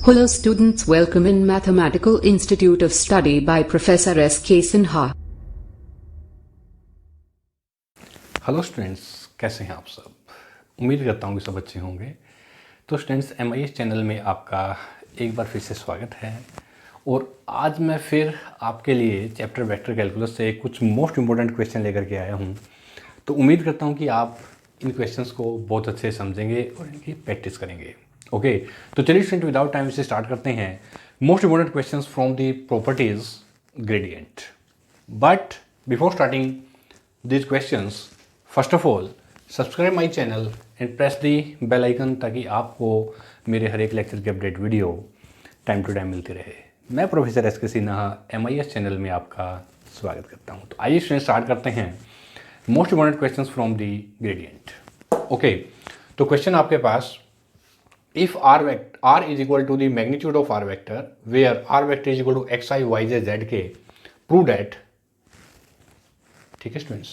Hello students, welcome in Mathematical Institute of Study by Professor S.K. Sinha. Hello students, कैसे हैं आप सब। उम्मीद करता हूँ कि सब अच्छे होंगे। तो स्टूडेंट्स, MIS चैनल में आपका एक बार फिर से स्वागत है। और आज मैं फिर आपके लिए चैप्टर वेक्टर कैलकुलस से कुछ मोस्ट इम्पोर्टेंट क्वेश्चन लेकर के आया हूँ। तो उम्मीद करता हूँ कि आप इन क्वेश्चंस को बहुत अच्छे से समझेंगे और इनकी प्रैक्टिस करेंगे। ओके, तो चलिए स्टूडेंट, विदाउट टाइम से स्टार्ट करते हैं most important questions from the properties gradient. But before starting these questions, first of all subscribe my channel and press the bell icon ताकि आपको मेरे हर एक लेक्चर की update video time to time मिलती रहे। मैं professor S.K. Sinha MIS channel में आपका स्वागत करता हूँ। तो आइए स्टूडेंट स्टार्ट करते हैं most important questions from the gradient. Okay, तो क्वेश्चन आपके पास, if r is equal to the magnitude of r vector where r vector is equal to xi yj zk, prove that। ठीक है students,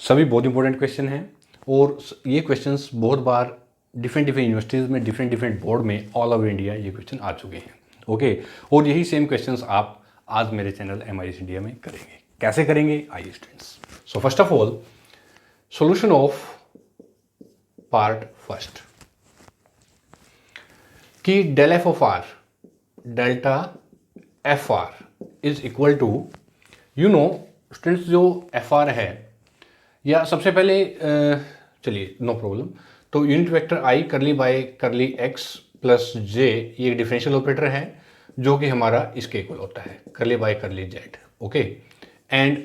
सभी बहुत important question हैं और ये questions बहुत बार डिफरेंट यूनिवर्सिटीज़ में, डिफरेंट बोर्ड में ऑल ओवर इंडिया ये क्वेश्चन आ चुके हैं। ओके, और यही सेम क्वेश्चंस आप आज मेरे चैनल MIS इंडिया में करेंगे। कैसे करेंगे, आइए students. So first of all, solution of part first कि del F of R delta F R is equal to, you know students, जो एफ आर है, या सबसे पहले चलिए नो प्रॉब्लम, तो unit vector I curly by curly X plus जे, ये एक डिफरेंशियल ऑपरेटर है जो कि हमारा इसके इक्वल होता है, curly by curly Z. Okay, and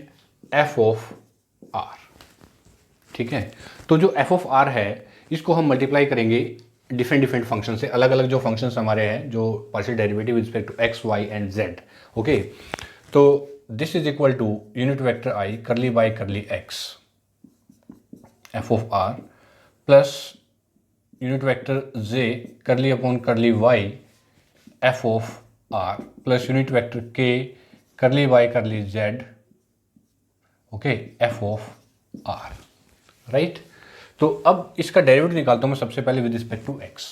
F of R. ठीक है, तो जो एफ ऑफ आर है इसको हम मल्टीप्लाई करेंगे डिफरेंट फंक्शन से, अलग अलग जो फंक्शंस हमारे हैं, जो partial derivative with respect to X Y and Z. Okay, तो this is equal to unit vector I curly by curly X F of R plus unit vector J curly upon curly Y F of R plus unit vector K curly by curly Z, okay, F of R. Right, तो अब इसका derivative निकालता हूं मैं सबसे पहले with respect to X.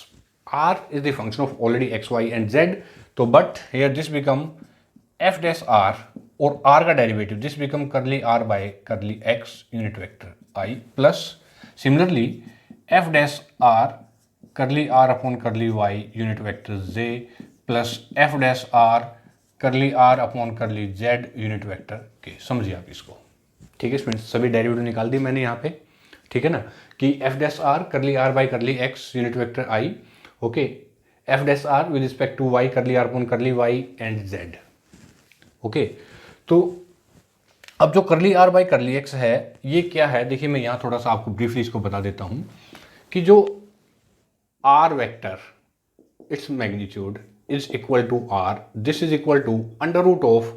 R is the function of already X Y and Z, तो but here this become F dash R और आर का derivative this become curly R by curly X unit vector I plus similarly F dash R curly are upon curly Y unit vector J plus F dash R curly are upon curly Z unit vector K. समझिए आप इसको। ठीक है students, सभी derivative निकाल दी मैंने यहाँ पे। ठीक है ना, कि F dash R curly R by curly X unit vector I, okay, F dash R with respect to Y curly are upon curly Y and Z. Okay, तो अब जो करली आर बाई करली एक्स है ये क्या है, देखिए मैं यहाँ थोड़ा सा आपको ब्रीफली इसको बता देता हूँ कि जो R vector its magnitude is equal to R, this is equal to under root of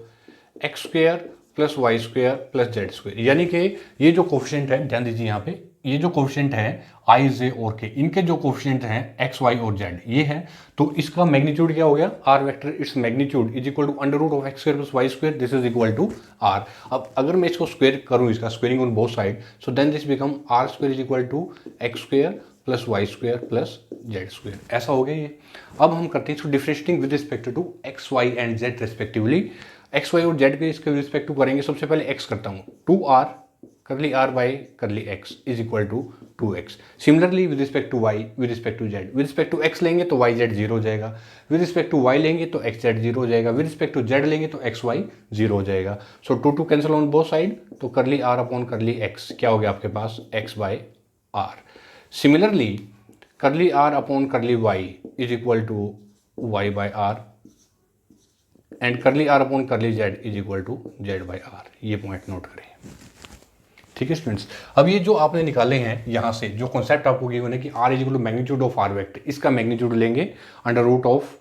X square plus Y square plus Z square. यानी कि ये जो कोफिशिएंट है, ध्यान दीजिए यहाँ पे, ये जो कोफिशिएंट है आई जे और के, इनके जो कोफिशिएंट हैं एक्स वाई और जेड ये है, तो इसका मैग्नीट्यूड क्या हो गया, R vector its magnitude is equal to under root of X square plus Y square, this is equal to R. अब अगर मैं इसको स्क्वायर करूँ, इसका squaring on both side, so then this become R square is equal to X square plus Y square plus Z square. ऐसा हो गया ये। अब हम करते हैं इसको differentiating with respect to X Y and Z respectively. X Y और जेड के इसके रिस्पेक्ट टू करेंगे। सबसे पहले एक्स करता हूँ, two R curly are by curly X is equal to 2x। Similarly with respect to Y, with respect to Z, with respect to X लेंगे तो वाई जेड जीरो हो जाएगा, विद रिस्पेक्ट टू वाई लेंगे तो x Z zero हो जाएगा, with respect to Z लेंगे तो एक्स वाई जीरो हो जाएगा। So to cancel on both side, तो curly are upon curly x क्या हो गया आपके पास, X by R. Similarly curly are upon curly Y is equal to Y by R and curly are upon curly Z is equal to Z by R. ये point note करें। ठीक है students, अब ये जो आपने निकाले हैं यहाँ से, जो कॉन्सेप्ट आपको गिवन है कि R is equal to magnitude of are vector, इसका मैग्नीट्यूड लेंगे under root of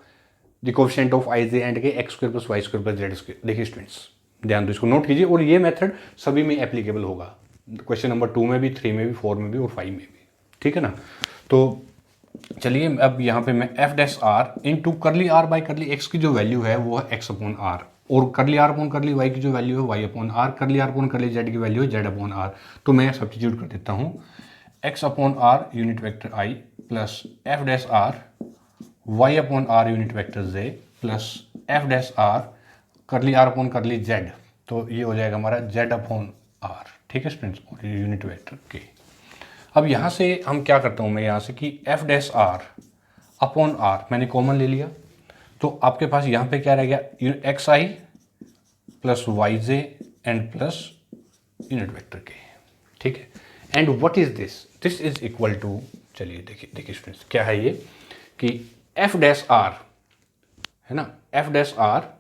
the coefficient of I J and K X square plus Y square plus Z square. देखिए स्टूडेंट्स, ध्यान दो, इसको नोट कीजिए, और ये मेथड सभी में एप्लीकेबल होगा, क्वेश्चन नंबर 2 में भी, 3 में भी, 4 में भी और 5 में भी। ठीक है ना, तो चलिए अब यहाँ पे मैं F dash R into curly are by curly X की जो वैल्यू है वो है एक्स अपॉन आर, और करली आर अपॉन करली वाई की जो वैल्यू है Y upon R, curly are upon curly Z की वैल्यू है जेड अपॉन आर। तो मैं सब्स्टिट्यूट कर देता हूँ X upon are unit vector I plus F dash R Y upon are unit vector J plus F dash R curly are upon curly Z, तो ये हो जाएगा हमारा जेड अपॉन आर, ठीक है स्टूडेंट्स, और ये यूनिट वेक्टर के। अब यहाँ से हम क्या करता हूँ मैं यहाँ से कि F dash are upon R मैंने कॉमन ले लिया, तो आपके पास यहाँ पे क्या रह गया, X I plus Y J and plus unit vector के, ठीक है। And what is this, this is equal to, चलिए देखिए स्टूडेंट्स क्या है ये कि एफ डैश आर है ना, एफ डैश आर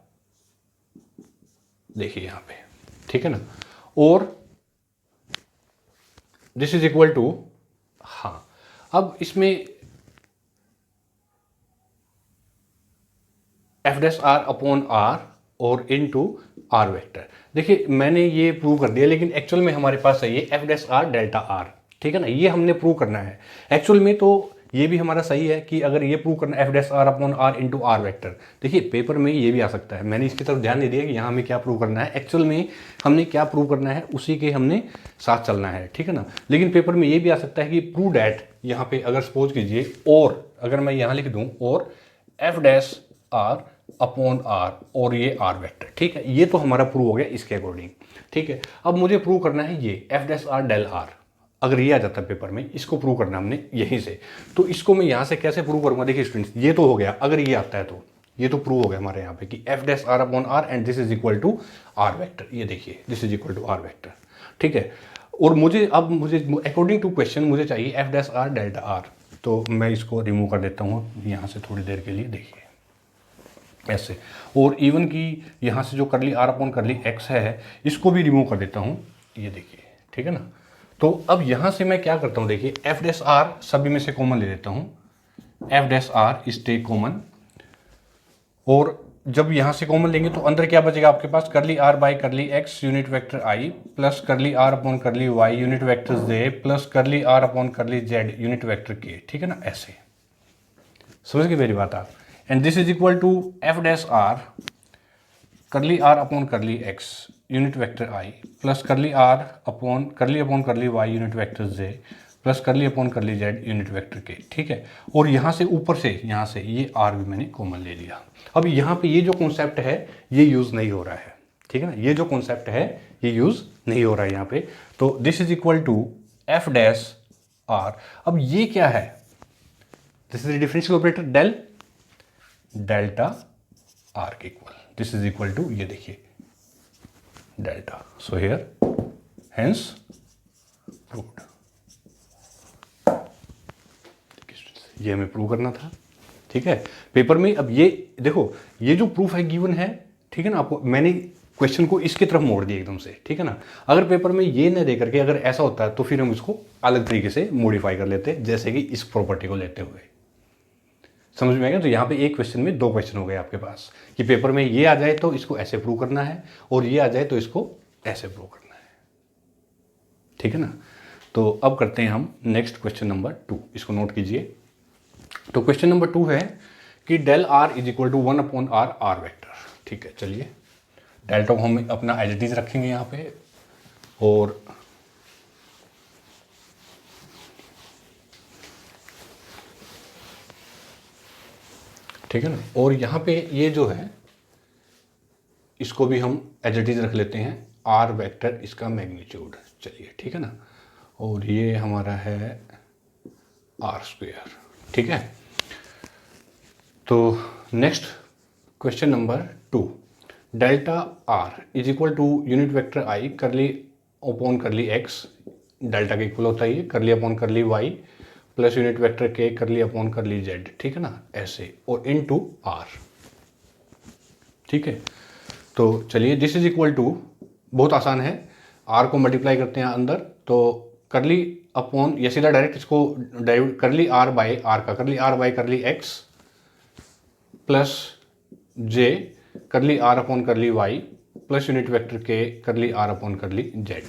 देखिए यहाँ पे, ठीक है ना, और दिस इज इक्वल टू, हाँ अब इसमें F dash are upon are और इनटू आर वेक्टर। देखिए मैंने ये प्रूव कर दिया, लेकिन एक्चुअल में हमारे पास है ये F dash r delta are, ठीक है ना, ये हमने प्रूव करना है एक्चुअल में। तो ये भी हमारा सही है कि अगर ये प्रूव करना F dash are upon R into R vector, देखिए पेपर में ये भी आ सकता है, मैंने इसकी तरफ ध्यान नहीं दिया कि यहाँ हमें क्या प्रूव करना है, एक्चुअल में हमने क्या प्रूव करना है उसी के हमने साथ चलना है, ठीक है ना। लेकिन पेपर में ये भी आ सकता है कि प्रूव डैट, यहाँ पे अगर सपोज कीजिए, और अगर मैं यहाँ लिख दूँ और F dash are upon are और ये आर वेक्टर, ठीक है, ये तो हमारा प्रूव हो गया इसके अकॉर्डिंग, ठीक है। अब मुझे प्रूव करना है ये F dash are del R, अगर ये आ जाता है पेपर में, इसको प्रूव करना हमने यहीं से, तो इसको मैं यहाँ से कैसे प्रूव करूँगा, देखिए स्टूडेंट्स ये तो हो गया, अगर ये आता है तो ये तो प्रूव हो गया हमारे यहाँ पे कि F dash are upon r and this is equal to are vector, ये देखिए this is equal to are vector, ठीक है। और मुझे अकॉर्डिंग टू क्वेश्चन मुझे चाहिए f dash r delta r, तो मैं इसको रिमूव कर देता हूँ यहाँ से थोड़ी देर के लिए, देखिए ऐसे, और इवन की यहाँ से जो करली आर अपॉन करली एक्स है इसको भी रिमूव कर देता हूँ, ये देखिए, ठीक है ना। तो अब यहाँ से मैं क्या करता हूँ, देखिए एफ डैश आर सभी में से कॉमन ले लेता हूँ, f dash r is take common, और जब यहाँ से कॉमन लेंगे तो अंदर क्या बचेगा आपके पास, curly are by curly X unit vector I plus curly are upon curly Y unit vector J plus curly are upon curly Z unit vector के, ठीक है ना, ऐसे समझ गए मेरी बात आप। And this is equal to F dash R curly are upon curly X unit vector I plus curly are upon curly Y unit vector J plus curly upon curly Z unit vector के, ठीक है। और यहाँ से ऊपर से यहाँ से ये आर भी मैंने कॉमन ले लिया। अब यहाँ पे ये जो कॉन्सेप्ट है ये यूज़ नहीं हो रहा है, ठीक है ना, ये जो कॉन्सेप्ट है ये यूज़ नहीं हो रहा है यहाँ पे, तो this is equal to F dash R. अब ये क्या है, this is differential operator del delta R के equal, this is equal to, ये देखिए delta, so here hence proved, ये हमें प्रूव करना था, ठीक है पेपर में। अब ये देखो ये जो प्रूफ है गिवन है, ठीक है ना, आपको मैंने क्वेश्चन को इसकी तरफ मोड़ दिया एकदम से, ठीक है ना। अगर पेपर में ये न दे करके अगर ऐसा होता है तो फिर हम इसको अलग तरीके से मॉडिफाई कर लेते, जैसे कि इस प्रॉपर्टी को लेते हुए, समझ में आएगा। तो यहाँ पे एक क्वेश्चन में दो क्वेश्चन हो गए आपके पास कि पेपर में ये आ जाए तो इसको ऐसे प्रूव करना है और ये आ जाए तो इसको ऐसे प्रूव करना है, ठीक है ना। तो अब करते हैं हम नेक्स्ट क्वेश्चन नंबर 2, इसको नोट कीजिए। तो क्वेश्चन नंबर 2 है कि del r is equal to 1 upon r r vector, ठीक है। चलिए डेल्टा को हम अपना एज इट इज रखेंगे यहाँ पे, और ठीक है ना, और यहाँ पे ये जो है इसको भी हम एज इट इज रख लेते हैं, आर वेक्टर इसका मैग्नीट्यूड, चलिए ठीक है ना, और ये हमारा है आर स्क्वायर, ठीक है। तो next question number 2, delta R is equal to unit vector I curly upon curly x, delta के इक्वल होता है ये, करली upon curly Y plus unit vector K curly upon curly Z, ठीक है ना, ऐसे, और इन टू आर, ठीक है। तो चलिए दिस इज इक्वल टू, बहुत आसान है, आर को मल्टीप्लाई करते हैं अंदर, तो करली अपॉन, या सीधा डायरेक्ट इसको डाइवर्ट, करली आर बाई आर का curly are by curly X plus J curly are upon curly Y plus unit vector K curly are upon curly Z,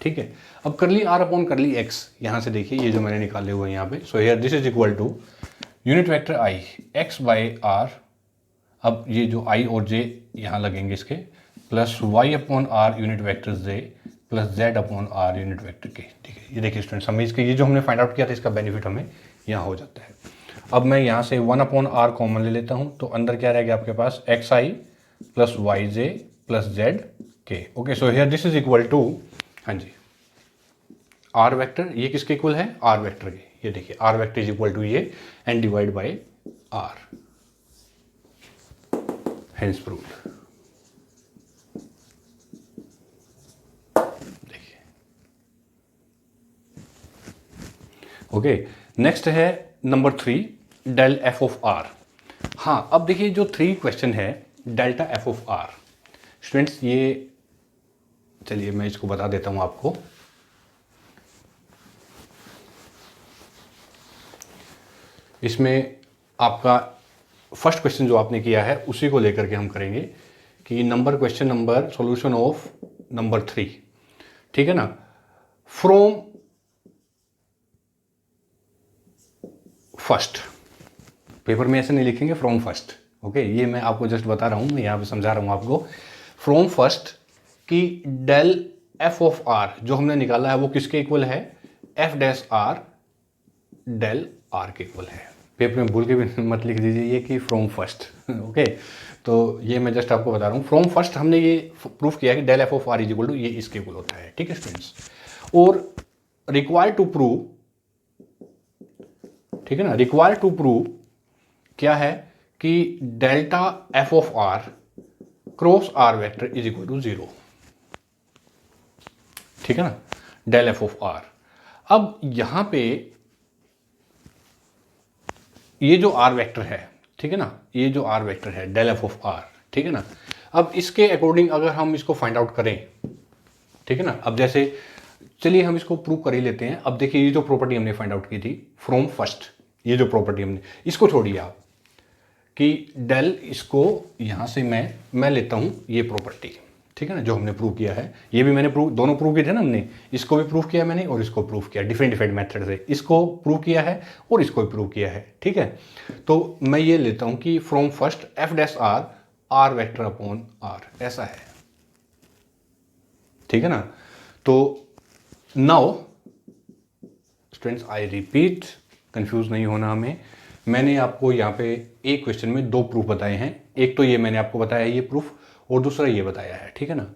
ठीक है। अब करली आर अपॉन करली एक्स यहाँ से देखिए ये जो मैंने निकाले हुए हैं यहाँ पे, so here this is equal to unit vector i x by r, अब ये जो आई और जे यहाँ लगेंगे इसके, plus Y upon are unit vector J plus z upon are unit vector के, ठीक है। ये देखिए स्टूडेंट्स, हमें इसके ये जो हमने फाइंड आउट किया था इसका बेनिफिट हमें यहाँ हो जाता है। अब मैं यहाँ से 1/r कॉमन ले लेता हूँ, तो अंदर क्या रहेगा आपके पास xi plus yj plus zk। Okay, so here this is equal to, हाँ जी, r वेक्टर, ये किसके इक्वल है, r वेक्टर के, ये देखिए r vector is equal to ये and divide by r, hence proved. देखिए, ओके, नेक्स्ट है number 3, del F of R. हाँ, अब देखिए जो 3 क्वेश्चन है delta F of R, students ये, चलिए मैं इसको बता देता हूं आपको। इसमें आपका फर्स्ट क्वेश्चन जो आपने किया है उसी को लेकर के हम करेंगे कि question number solution of number 3, ठीक है ना। फ्रॉम फर्स्ट, पेपर में ऐसे नहीं लिखेंगे फ्रॉम फर्स्ट, ओके, ये मैं आपको जस्ट बता रहा हूं, मैं यहाँ पे समझा रहा हूं आपको। फ्रॉम फर्स्ट कि डेल एफ ऑफ आर जो हमने निकाला है वो किसके इक्वल है, f dash are del r के इक्वल है। पेपर में भूल के भी मत लिख दीजिए ये कि फ्रॉम फर्स्ट, ओके। तो ये मैं जस्ट आपको बता रहा हूँ, फ्रॉम फर्स्ट हमने ये प्रूफ किया कि del F of r is equal to ये इसके इक्वल होता है, ठीक है स्टूडेंट्स। और रिक्वायर्ड टू प्रूव, ठीक है ना, रिक्वायर्ड टू प्रूव क्या है कि delta F of r cross are vector is equal to 0, ठीक है ना, डेल एफ ऑफ आर। अब यहां पे ये जो आर वेक्टर है, ठीक है ना, ये जो आर वेक्टर है डेल एफ ऑफ आर, ठीक है ना। अब इसके अकॉर्डिंग अगर हम इसको फाइंड आउट करें, ठीक है ना, अब जैसे चलिए हम इसको प्रूव कर ही लेते हैं। अब देखिए ये जो प्रॉपर्टी हमने फाइंड आउट की थी फ्रॉम फर्स्ट, ये जो प्रॉपर्टी हमने, इसको छोड़िए आप कि डेल, इसको यहां से मैं लेता हूं ये प्रॉपर्टी, ठीक है ना, जो हमने प्रूव किया है। ये भी मैंने प्रूव, दोनों प्रूव किए थे ना हमने, इसको भी प्रूव किया मैंने और इसको प्रूव किया डिफरेंट डिफरेंट मेथड से, इसको प्रूव किया है और इसको भी प्रूव किया है, ठीक है। तो मैं ये लेता हूं कि from first f dash r r vector upon r, ऐसा है, ठीक है ना। तो now students I repeat, confuse नहीं होना हमें, मैंने आपको यहाँ पे एक क्वेश्चन में 2 प्रूफ बताए हैं, एक तो ये मैंने आपको बताया ये प्रूफ और दूसरा ये बताया है, ठीक है ना।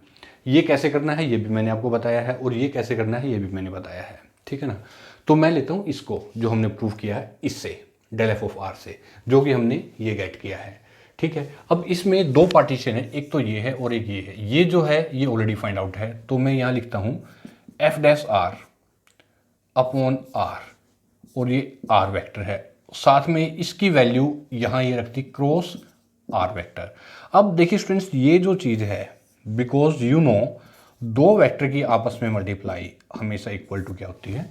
ये कैसे करना है ये भी मैंने आपको बताया है और ये कैसे करना है ये भी मैंने बताया है, ठीक है ना। तो मैं लेता हूँ इसको जो हमने प्रूफ किया है इससे, डेल एफ ऑफ आर से, जो कि हमने ये गेट किया है, ठीक है। अब इसमें 2 पार्टीशन है, एक तो ये है और एक ये है। ये जो है ये ऑलरेडी फाइंड आउट है, तो मैं यहाँ लिखता हूँ f dash are upon are और ये आर वेक्टर है, साथ में इसकी वैल्यू यहाँ ये रखती क्रॉस आर वेक्टर। अब देखिए स्टूडेंट्स ये जो चीज़ है, बिकॉज यू नो 2 वेक्टर की आपस में मल्टीप्लाई हमेशा इक्वल टू क्या होती है,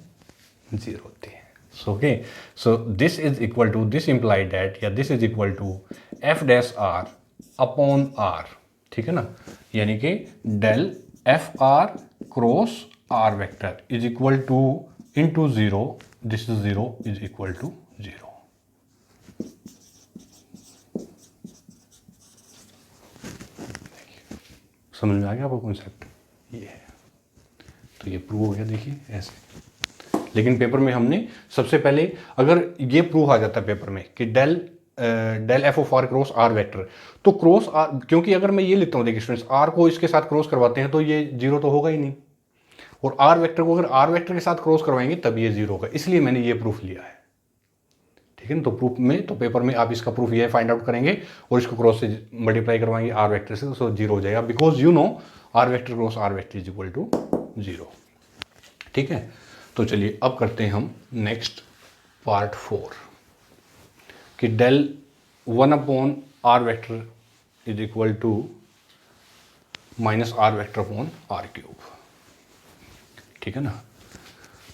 0 होती है। Okay, so this is equal to, this imply that, या this is equal to F dash are upon R, ठीक है ना, यानी कि del F R cross are vector is equal to into 0, this is 0 is equal to 0। समझ में आ गया आपको कॉन्सेप्ट, ये है। तो ये प्रूव हो गया, देखिए ऐसे। लेकिन पेपर में हमने सबसे पहले, अगर ये प्रूव आ जाता पेपर में कि del F of r cross are vector, तो क्रॉस आर, क्योंकि अगर मैं ये लेता हूँ, देखिए स्टूडेंट्स, आर को इसके साथ क्रॉस करवाते हैं तो ये 0 तो होगा ही नहीं, और आर वेक्टर को अगर आर वेक्टर के साथ क्रॉस करवाएंगे तब ये 0 होगा, इसलिए मैंने ये प्रूफ लिया है, ठीक है ना। तो प्रूफ में, तो पेपर में आप इसका प्रूफ ये फाइंड आउट करेंगे और इसको क्रॉस से मल्टीप्लाई करवाएंगे आर वेक्टर से, तो 0 हो जाएगा, because you know r vector cross are vector is equal to 0, ठीक है। तो चलिए अब करते हैं हम नेक्स्ट पार्ट 4 कि del 1 upon r vector is equal to minus r vector upon r cube, ठीक है ना।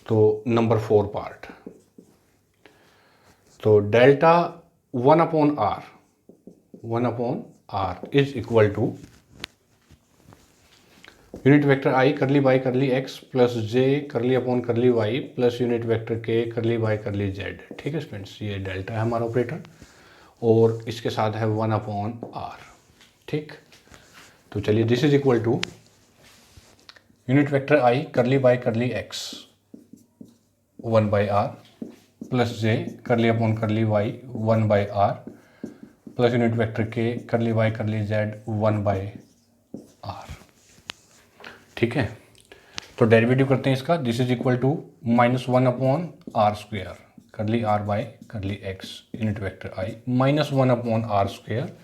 तो नंबर 4 पार्ट, तो delta 1 upon r is equal to unit vector I curly by curly X plus J curly upon curly Y plus unit vector K करली by करली Z, ठीक है students. ये डेल्टा है हमारा ऑपरेटर और इसके साथ है 1 अपॉन आर, ठीक। तो चलिए this is equal to unit vector I curly by curly X 1 by R plus J curly upon curly Y 1 by R plus unit vector K curly Y करली जेड 1 बाई आर। ठीक है, तो derivative करते हैं इसका। This is equal to -1 upon are square curly are by curly X unit vector I -1 upon are square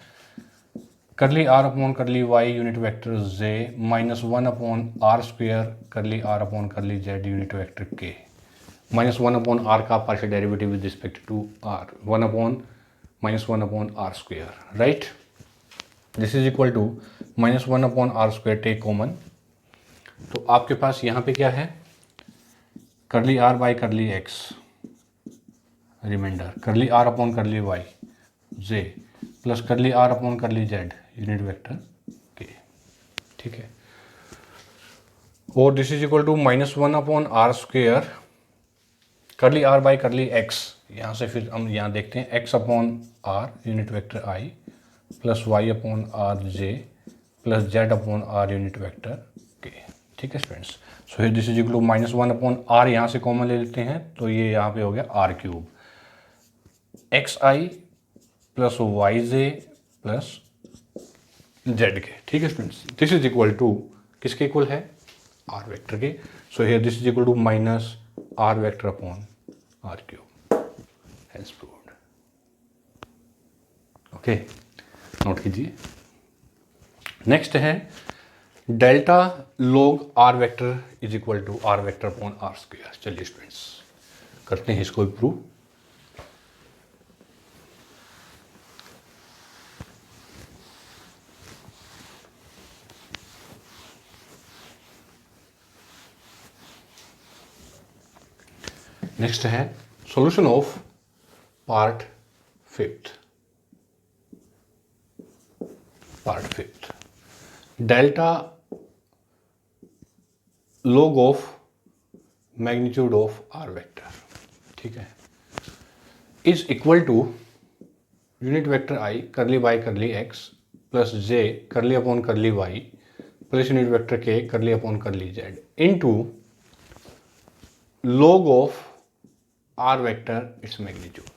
curly are upon curly Y unit vector J -1 upon are square curly are upon curly Z unit vector K -1 upon R का partial derivative with respect to R 1 upon are square, right. This is equal to -1 upon are square take common, तो आपके पास यहाँ पे क्या है, curly are by curly x reminder curly are upon curly y j plus curly are upon curly Z unit vector के। ठीक है, और this is equal to -1 upon are square curly are by curly x, यहाँ से फिर हम यहाँ देखते हैं x upon are unit vector I plus Y upon are j plus z upon are unit vector के। ठीक है students, so here this is equal to -1 upon r यहाँ से कॉमन ले लेते हैं, तो ये यहाँ पे हो गया आर क्यूब एक्स आई plus Y j plus z के। ठीक है students, this is equal to किसके इक्वल है, आर वेक्टर के। So here this is equal to minus r vector upon r cube, hence proved. Okay, note कीजिए। Next है delta log r vector is equal to are vector upon r square. चलिए students करते हैं इसको prove. Next है solution of part fifth. Delta log of magnitude of are vector, ठीक है, is equal to unit vector I curly by curly X plus J curly upon curly Y plus unit vector K curly upon curly z into log of are vector its magnitude.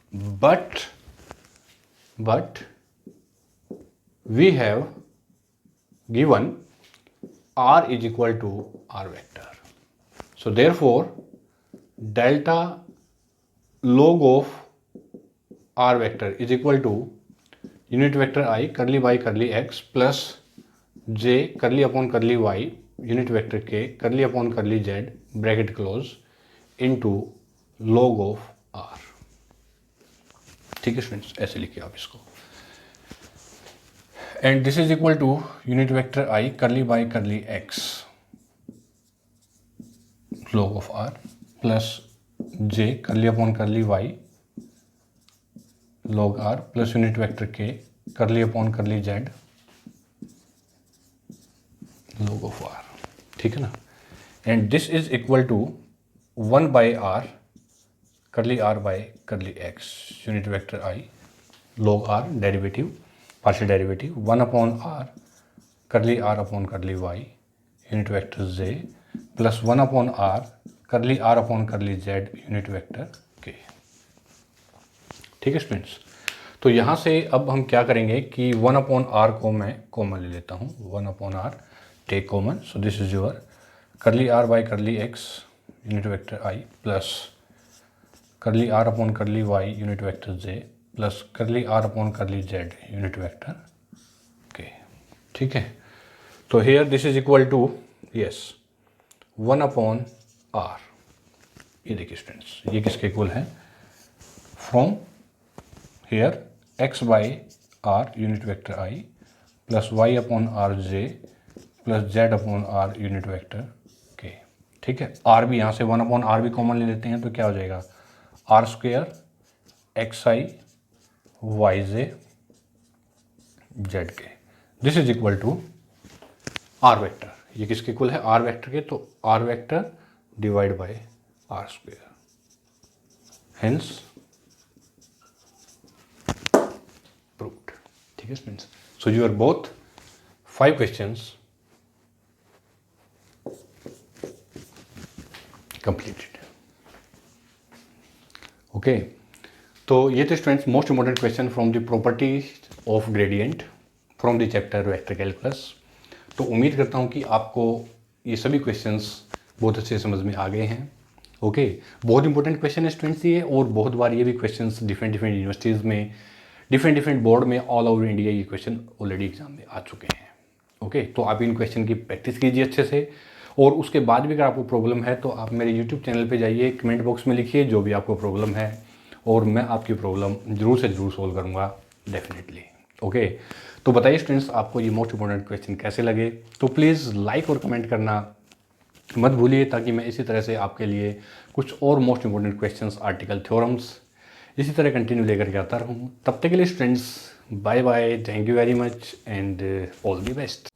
but we have given r is equal to r vector, so therefore delta log of r vector is equal to unit vector I curly by curly x plus j curly upon curly y unit vector k curly upon curly z bracket close into log of r। ठीक है students, ऐसे लिखिए आप इसको। And this is equal to unit vector I curly by curly X log of R plus J curly upon curly Y log R plus unit vector K curly upon curly Z log of R. ठीक है ना, and this is equal to 1 by R curly are by curly X unit vector I log R derivative partial derivative 1 upon R curly are upon curly Y unit vector J plus 1 upon R curly are upon curly Z unit vector के। ठीक है students, तो यहाँ से अब हम क्या करेंगे कि 1 अपॉन आर को मैं कॉमन ले लेता हूँ, 1 upon R take common, so this is your curly are by curly X unit vector I plus curly are upon curly Y unit vector J plus curly are upon curly Z unit vector के। ठीक है, तो here this is equal to yes 1 upon R, ये देखिए students ये किसके इक्वल है, from here X by R unit vector I plus Y upon are j plus z upon are unit vector के। ठीक है, आर भी यहाँ से 1 अपॉन आर भी कॉमन ले लेते हैं, तो क्या हो जाएगा R square X I Y J Z K. This is equal to are vector, ये किसके इक्वल है, आर वेक्टर के, तो R vector divide by R square, hence proved. ठीक है friends, so you are both 5 questions completed. Okay. Okay, तो ये थे students most important question from the properties of gradient from the chapter vector calculus. तो उम्मीद करता हूँ कि आपको ये सभी क्वेश्चंस बहुत अच्छे समझ में आ गए हैं। ओके, बहुत इंपॉर्टेंट क्वेश्चन है स्टूडेंट्स ये, और बहुत बार ये भी क्वेश्चंस डिफरेंट यूनिवर्सिटीज़ में, डिफरेंट बोर्ड में ऑल ओवर इंडिया ये क्वेश्चन ऑलरेडी एग्जाम में आ चुके हैं। ओके, तो आप इन क्वेश्चन की प्रैक्टिस कीजिए अच्छे से, और उसके बाद भी अगर आपको प्रॉब्लम है तो आप मेरे यूट्यूब चैनल पे जाइए, कमेंट बॉक्स में लिखिए जो भी आपको प्रॉब्लम है, और मैं आपकी प्रॉब्लम ज़रूर से ज़रूर सोल्व करूँगा डेफिनेटली। ओके, तो बताइए स्टूडेंट्स आपको ये मोस्ट इंपॉर्टेंट क्वेश्चन कैसे लगे। तो प्लीज़ लाइक और कमेंट करना मत भूलिए, ताकि मैं इसी तरह से आपके लिए कुछ और most important questions, article, theorems इसी तरह कंटिन्यू लेकर के आता रहूँ। तब तक के लिए students bye bye, thank you very much and all the best.